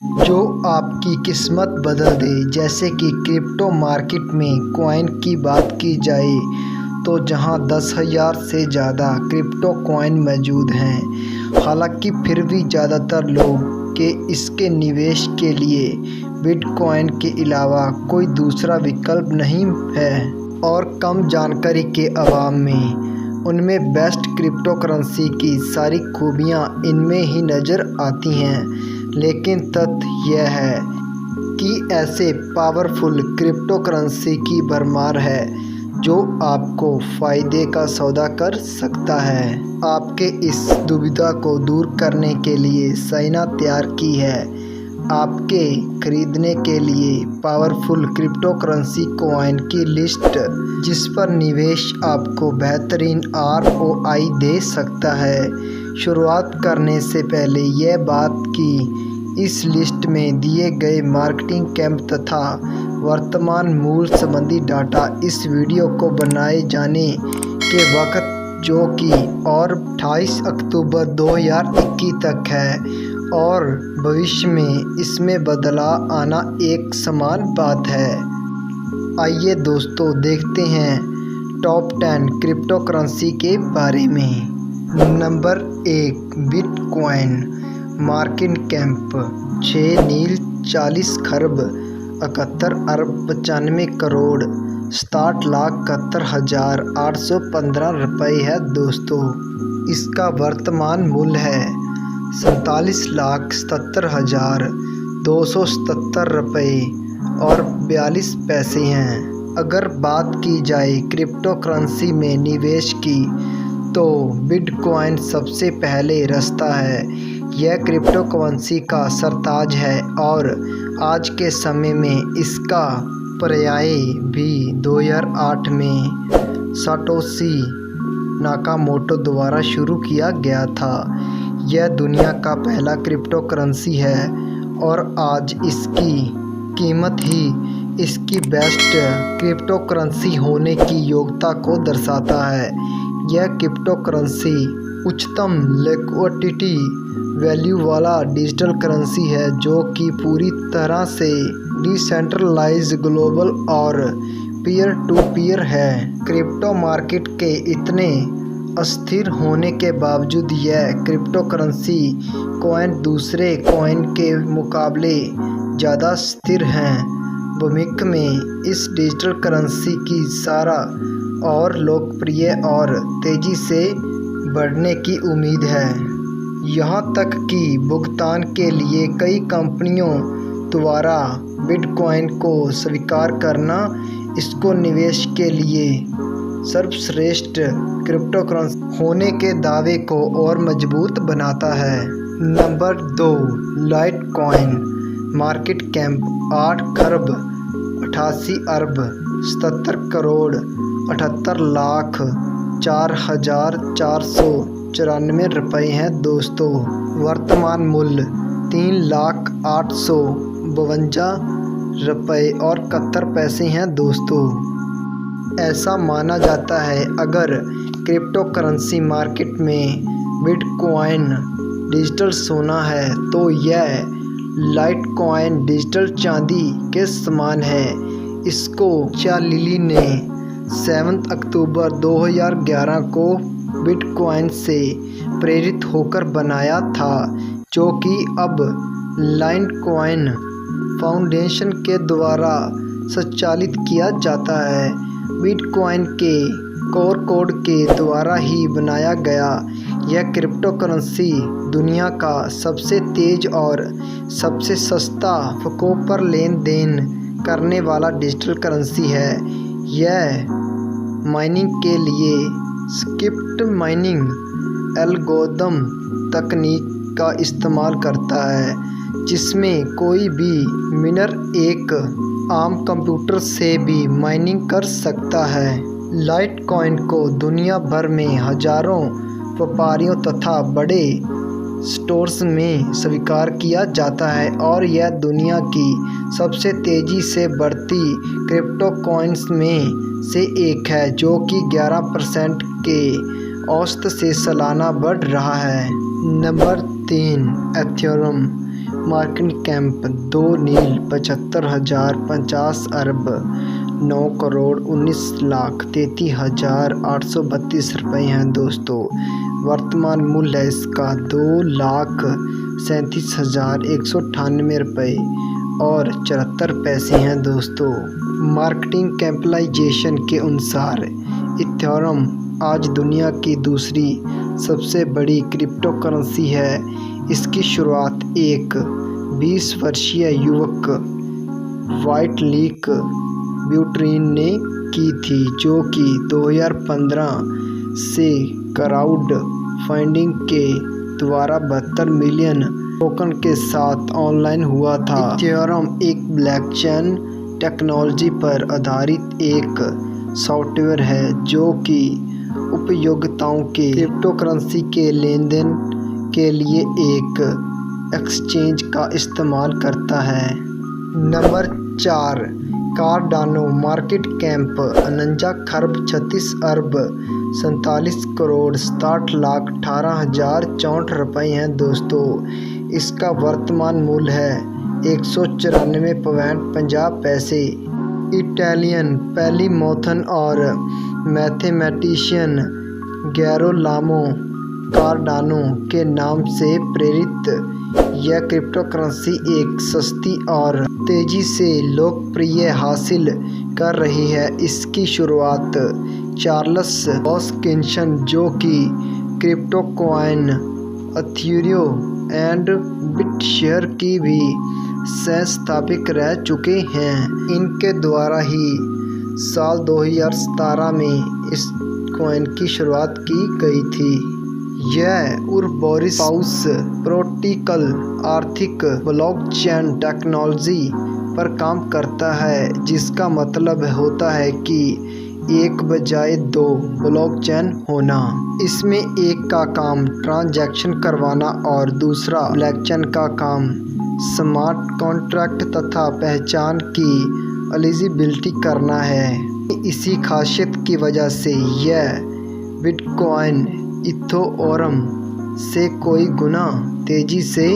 जो आपकी किस्मत बदल दे। जैसे कि क्रिप्टो मार्केट में कॉइन की बात की जाए तो जहां 10,000 से ज़्यादा क्रिप्टो कॉइन मौजूद हैं। हालांकि फिर भी ज़्यादातर लोग के इसके निवेश के लिए बिटकॉइन के अलावा कोई दूसरा विकल्प नहीं है और कम जानकारी के अभाव में उनमें बेस्ट क्रिप्टो करेंसी की सारी खूबियां इनमें ही नज़र आती हैं। लेकिन तथ्य यह है कि ऐसे पावरफुल क्रिप्टो करेंसी की भरमार है जो आपको फ़ायदे का सौदा कर सकता है। आपके इस दुविधा को दूर करने के लिए साइना तैयार की है आपके खरीदने के लिए पावरफुल क्रिप्टो करेंसी कॉइन की लिस्ट, जिस पर निवेश आपको बेहतरीन ROI दे सकता है। शुरुआत करने से पहले यह बात कि इस लिस्ट में दिए गए मार्केटिंग कैंप तथा वर्तमान मूल्य संबंधी डाटा इस वीडियो को बनाए जाने के वक्त, जो कि और 28 अक्टूबर 2021 तक है और भविष्य में इसमें बदलाव आना एक समान बात है। आइए दोस्तों देखते हैं टॉप 10 क्रिप्टो करेंसी के बारे में। नंबर 1, बिटकॉइन मार्केट कैंप 6 नील 40 खरब 71 अरब 95 करोड़ 67,71,815 रुपये है दोस्तों। इसका वर्तमान मूल्य है 47,77,277 रुपये और 42 पैसे हैं। अगर बात की जाए क्रिप्टो करेंसी में निवेश की तो बिटकॉइन सबसे पहले रास्ता है। यह क्रिप्टो करेंसी का सरताज है और आज के समय में इसका पर्याय भी 2008 में साटोशी नाकामोटो द्वारा शुरू किया गया था। यह दुनिया का पहला क्रिप्टो करेंसी है और आज इसकी कीमत ही इसकी बेस्ट क्रिप्टो करेंसी होने की योग्यता को दर्शाता है। यह क्रिप्टो करेंसी उच्चतम लिक्विडिटी वैल्यू वाला डिजिटल करेंसी है जो कि पूरी तरह से डिसेंट्रलाइज्ड, ग्लोबल और पीयर टू पीयर है। क्रिप्टो मार्केट के इतने अस्थिर होने के बावजूद यह क्रिप्टो करेंसी कॉइन दूसरे कॉइन के मुकाबले ज़्यादा स्थिर हैं। भविष्य में इस डिजिटल करेंसी की सारा और लोकप्रिय और तेज़ी से बढ़ने की उम्मीद है। यहाँ तक कि भुगतान के लिए कई कंपनियों द्वारा बिटकॉइन को स्वीकार करना इसको निवेश के लिए सर्वश्रेष्ठ क्रिप्टो करेंसी होने के दावे को और मजबूत बनाता है। नंबर 2, लाइटकॉइन मार्केट कैंप 8 खरब 88 अरब 77 करोड़ 78,04,494 रुपये हैं दोस्तों। वर्तमान मूल्य 3,08,52 रुपये और 71 पैसे हैं दोस्तों। ऐसा माना जाता है अगर क्रिप्टो करेंसी मार्केट में बिटकॉइन डिजिटल सोना है तो यह लाइटकॉइन डिजिटल चांदी के समान है। इसको चार्ली ने 7 अक्टूबर 2011 को बिटकॉइन से प्रेरित होकर बनाया था, जो कि अब लाइटकॉइन फाउंडेशन के द्वारा संचालित किया जाता है। बिटकॉइन के कोर कोड के द्वारा ही बनाया गया यह क्रिप्टो करेंसी दुनिया का सबसे तेज़ और सबसे सस्ता फकों पर लेन देन करने वाला डिजिटल करेंसी है। यह माइनिंग के लिए स्क्रिप्ट माइनिंग एल्गोरिथम तकनीक का इस्तेमाल करता है, जिसमें कोई भी मिनर एक आम कंप्यूटर से भी माइनिंग कर सकता है। लाइटकॉइन को दुनिया भर में हजारों व्यापारियों तथा बड़े स्टोर्स में स्वीकार किया जाता है और यह दुनिया की सबसे तेज़ी से बढ़ती क्रिप्टो कॉइन्स में से एक है, जो कि 11% के औसत से सालाना बढ़ रहा है। नंबर 3, एथेरियम मार्केट कैप 2 नील 75,000 50 अरब 9 करोड़ 19,33,832 रुपये हैं दोस्तों। वर्तमान मूल्य है इसका 2,37,198 रुपये और 74 पैसे हैं दोस्तों। मार्केटिंग कैपिटलाइजेशन के अनुसार इथेरियम आज दुनिया की दूसरी सबसे बड़ी क्रिप्टो करेंसी है। इसकी शुरुआत एक 20 वर्षीय युवक वाइटलिक ब्यूट्रीन ने की थी, जो कि 2015 से क्राउड फंडिंग के द्वारा 72 मिलियन टोकन के साथ ऑनलाइन हुआ था। इथेरियम एक ब्लॉकचेन टेक्नोलॉजी पर आधारित एक सॉफ्टवेयर है जो कि उपयोक्ताओं के क्रिप्टो करेंसी के लेन देन के लिए एक एक्सचेंज का इस्तेमाल करता है। नंबर 4 कार्डानो मार्केट कैप 49 खरब 36 अरब 47 करोड़ 67 लाख 18,064 रुपये हैं दोस्तों। इसका वर्तमान मूल्य है 194.50 पैसे। इटालियन पैलीमोथन और मैथमेटिशियन गेरोलामो कार्डानो के नाम से प्रेरित यह क्रिप्टो करेंसी एक सस्ती और तेजी से लोकप्रिय हासिल कर रही है। इसकी शुरुआत चार्ल्स हॉस्किंसन, जो कि क्रिप्टो कॉइन इथेरियम एंड बिटशेयर की भी संस्थापक रह चुके हैं, इनके द्वारा ही साल 2017 में इस कॉइन की शुरुआत की गई थी। यह उर्बोरिस पाउस प्रोटोकॉल आर्थिक ब्लॉकचेन टेक्नोलॉजी पर काम करता है, जिसका मतलब होता है कि एक बजाय 2 ब्लॉकचेन होना। इसमें एक का काम ट्रांजैक्शन करवाना और दूसरा ब्लॉकचेन का काम स्मार्ट कॉन्ट्रैक्ट तथा पहचान की एलिजिबिलिटी करना है। इसी खासियत की वजह से यह बिटकॉइन इथेरियम से कई गुना तेजी से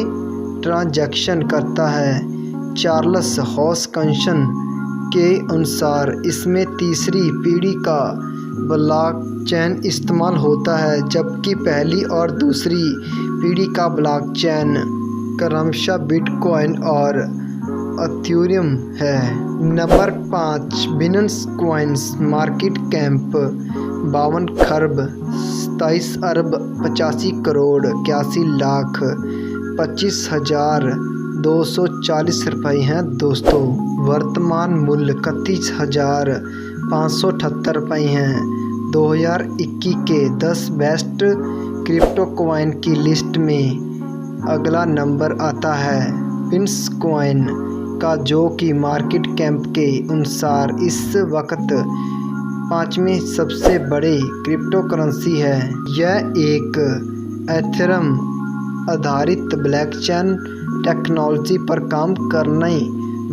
ट्रांजैक्शन करता है। चार्ल्स हॉस्किंसन के अनुसार इसमें तीसरी पीढ़ी का ब्लॉकचेन इस्तेमाल होता है, जबकि पहली और दूसरी पीढ़ी का ब्लॉकचेन क्रमशः बिटकॉइन और इथेरियम है। नंबर 5 बिनन्स कॉइन्स मार्केट कैप 52 खरब 27 अरब 85 करोड़ 81 लाख 25,240 रुपये हैं दोस्तों। वर्तमान मूल्य 31,578 रुपये हैं। 2021 के 10 बेस्ट क्रिप्टो कॉइन की लिस्ट में अगला नंबर आता है बिनन्स कॉइन का, जो कि मार्केट कैप के अनुसार इस वक्त 5वें सबसे बड़े क्रिप्टो करेंसी है। यह एक इथेरियम आधारित ब्लॉकचेन टेक्नोलॉजी पर काम करने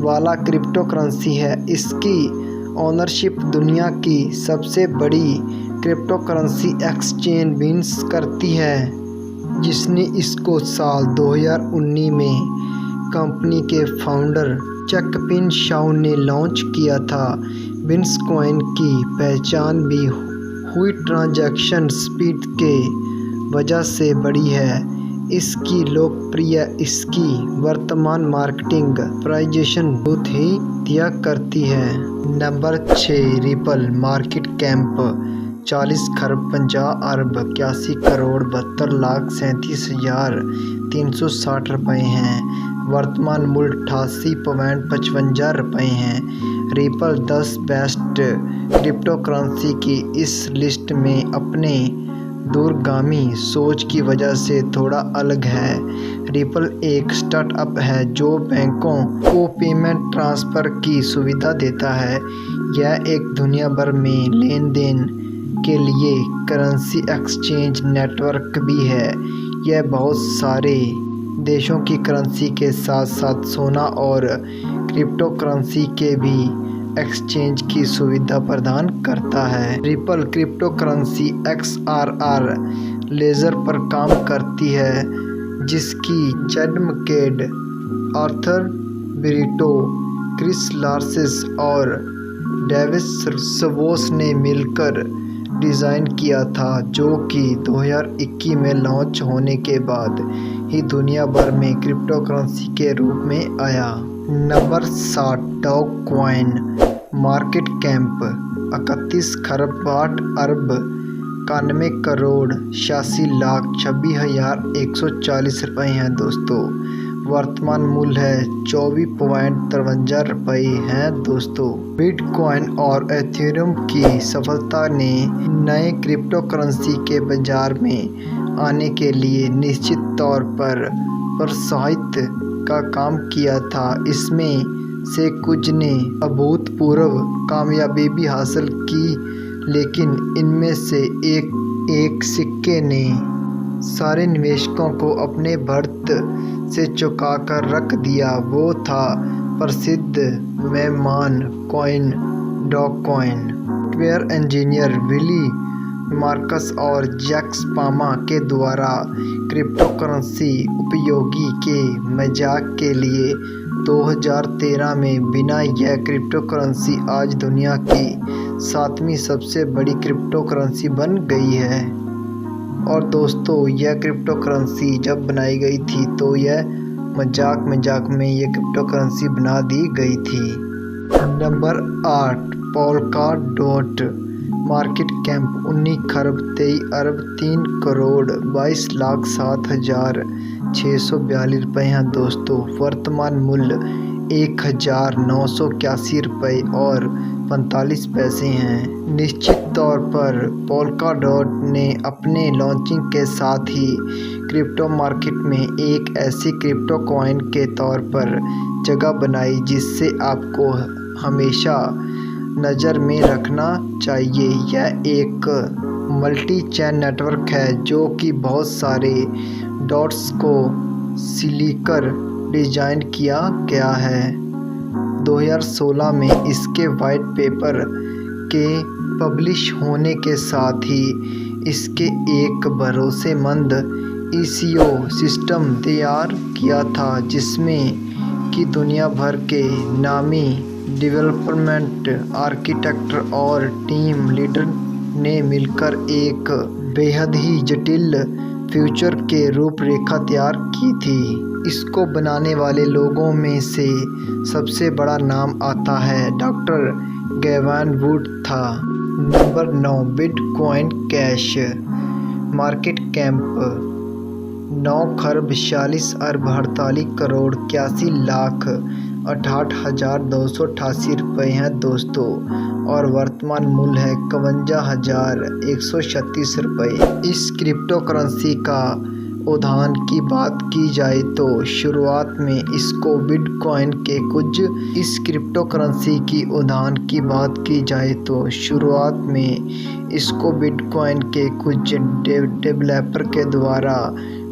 वाला क्रिप्टो करेंसी है। इसकी ओनरशिप दुनिया की सबसे बड़ी क्रिप्टो करेंसी एक्सचेंज बिनन्स करती है, जिसने इसको साल 2019 में कंपनी के फाउंडर चंगपिंग शाओ ने लॉन्च किया था। बिनन्स कॉइन की पहचान भी हुई ट्रांजैक्शन स्पीड के वजह से बड़ी है। इसकी लोकप्रिय इसकी वर्तमान मार्केटिंग प्राइजेशन बहुत ही दिया करती है। नंबर 6 रिपल मार्केट कैप 40 खरब 50 अरब 81 करोड़ 72 लाख 37,360 रुपये हैं। वर्तमान मूल्य 88.55 रुपये हैं। रिपल 10 बेस्ट क्रिप्टो करेंसी की इस लिस्ट में अपने दूरगामी सोच की वजह से थोड़ा अलग है। रिपल एक स्टार्टअप है जो बैंकों को पेमेंट ट्रांसफ़र की सुविधा देता है। यह एक दुनिया भर में लेन देन के लिए करेंसी एक्सचेंज नेटवर्क भी है। यह बहुत सारे देशों की करेंसी के साथ साथ सोना और क्रिप्टो करेंसी के भी एक्सचेंज की सुविधा प्रदान करता है। Ripple crypto currency XRR ledger पर काम करती है, जिसकी जन्म केड आर्थर ब्रिटो, क्रिस लार्सेस और डेविस सवोस ने मिलकर डिज़ाइन किया था, जो कि 2021 में लॉन्च होने के बाद ही दुनिया भर में क्रिप्टो करेंसी के रूप में आया। Number 60 dog coin. Market camp 31 खरब 8 अरब 91 करोड़ 86,26,140 रुपये हैं दोस्तों। वर्तमान मूल्य है 24.53 रुपये हैं दोस्तों। बिटकॉइन और एथेरियम की सफलता ने नए क्रिप्टो करेंसी के बाजार में आने के लिए निश्चित तौर पर प्रोत्साहित का काम किया था। इसमें से कुछ ने अभूतपूर्व कामयाबी भी हासिल की, लेकिन इनमें से एक सिक्के ने सारे निवेशकों को अपने भर्त से चुका कर रख दिया। वो था प्रसिद्ध मेहमान coin Dogecoin. Software engineer Billy Markus और जैक पामा के द्वारा क्रिप्टो करेंसी उपयोगी के मजाक के लिए 2013 में बिना यह क्रिप्टो करेंसी आज दुनिया की 7वीं सबसे बड़ी क्रिप्टो करेंसी बन गई है। और दोस्तों, यह क्रिप्टो करेंसी जब बनाई गई थी तो यह मजाक में यह क्रिप्टो करेंसी बना दी गई थी। Number 8 polka dot. Market camp 19 खरब 23 अरब 3 करोड़ 22,07,642 रुपये हैं दोस्तों। वर्तमान मूल्य 1,981 रुपये और 45 पैसे हैं। निश्चित तौर पर पोल्का डॉट ने अपने लॉन्चिंग के साथ ही क्रिप्टो मार्केट में एक ऐसी क्रिप्टो कॉइन के तौर पर जगह बनाई जिससे आपको हमेशा नज़र में रखना चाहिए। यह एक मल्टी चेन नेटवर्क है जो कि बहुत सारे डॉट्स को सिलीकर डिजाइन किया गया है। 2016 में इसके वाइट पेपर के पब्लिश होने के साथ ही इसके एक भरोसेमंद ईसीओ सिस्टम तैयार किया था, जिसमें कि दुनिया भर के नामी डेवलपमेंट आर्किटेक्ट और टीम लीडर ने मिलकर एक बेहद ही जटिल फ्यूचर के रूपरेखा तैयार की थी। इसको बनाने वाले लोगों में से सबसे बड़ा नाम आता है डॉक्टर गैविन वुड था। Number 9 bitcoin cash. Market camp 9 खरब 46 अरब 48 करोड़ 81 लाख 68,288 रुपये हैं दोस्तों। और वर्तमान मूल्य है 52,136 रुपये। इस क्रिप्टो करेंसी का उद्यान की बात की जाए तो शुरुआत में इसको बिटकॉइन के कुछ इस क्रिप्टो करेंसी की उद्यान की बात की जाए तो शुरुआत में इसको बिटकॉइन के कुछ डेवलपर के द्वारा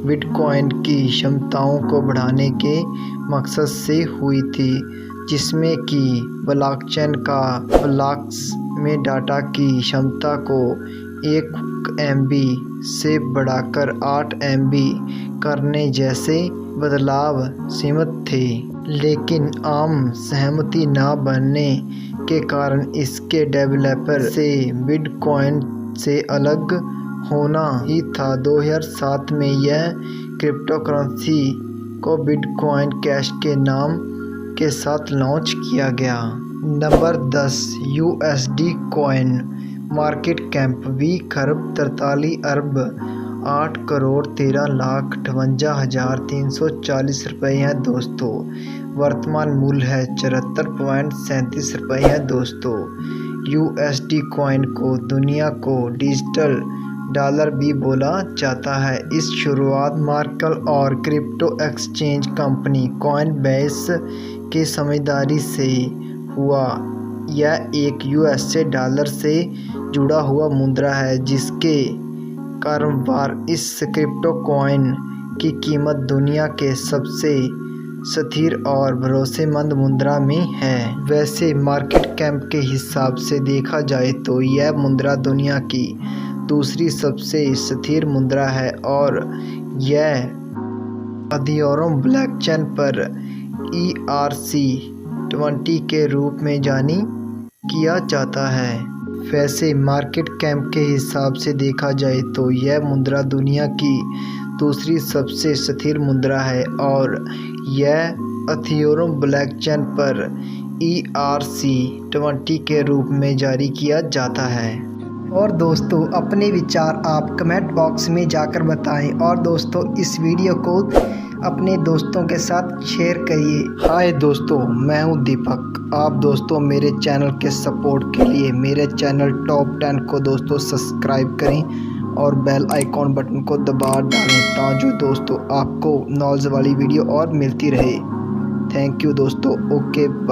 बिटकॉइन की क्षमताओं को बढ़ाने के मकसद से हुई थी, जिसमें कि ब्लॉकचेन का ब्लॉक्स में डाटा की क्षमता को 1 MB से बढ़ाकर 8 MB करने जैसे बदलाव सीमित थे। लेकिन आम सहमति न बनने के कारण इसके डेवलपर से बिटकॉइन से अलग होना ही था। 2007 में यह क्रिप्टो करेंसी को बिटकॉइन कैश के नाम के साथ लॉन्च किया गया। Number 10 USD coin. Market camp 20 खरब 43 अरब 8 करोड़ 13 लाख 58,340 रुपये हैं दोस्तों। वर्तमान मूल्य है 74.37 रुपये हैं दोस्तों। USD कॉइन को दुनिया को डिजिटल डॉलर भी बोला जाता है। इस शुरुआत मार्केट और क्रिप्टो एक्सचेंज कंपनी कॉइनबेस की समझदारी से हुआ। यह एक USA डॉलर से जुड़ा हुआ मुद्रा है, जिसके कारोबार इस क्रिप्टो कॉइन की कीमत दुनिया के सबसे स्थिर और भरोसेमंद मुद्रा में है। वैसे मार्केट कैंप के हिसाब से देखा जाए तो यह मुद्रा दुनिया की दूसरी सबसे स्थिर मुद्रा है और यह अदियोरम ब्लॉकचेन पर ERC-20 के रूप में जानी किया जाता है। वैसे मार्केट कैप के हिसाब से देखा जाए तो यह मुद्रा दुनिया की दूसरी सबसे स्थिर मुद्रा है और यह इथेरियम ब्लॉकचेन पर ERC-20 के रूप में जारी किया जाता है। और दोस्तों अपने विचार आप कमेंट बॉक्स में जाकर बताएं और दोस्तों इस वीडियो को अपने दोस्तों के साथ शेयर करिए। हाय दोस्तों, मैं हूं दीपक। आप दोस्तों मेरे चैनल के सपोर्ट के लिए मेरे चैनल टॉप 10 को दोस्तों सब्सक्राइब करें और बेल आइकॉन बटन को दबा डालें ताकि दोस्तों आपको नॉलेज वाली वीडियो और मिलती रहे। थैंक यू दोस्तों। Okay bye.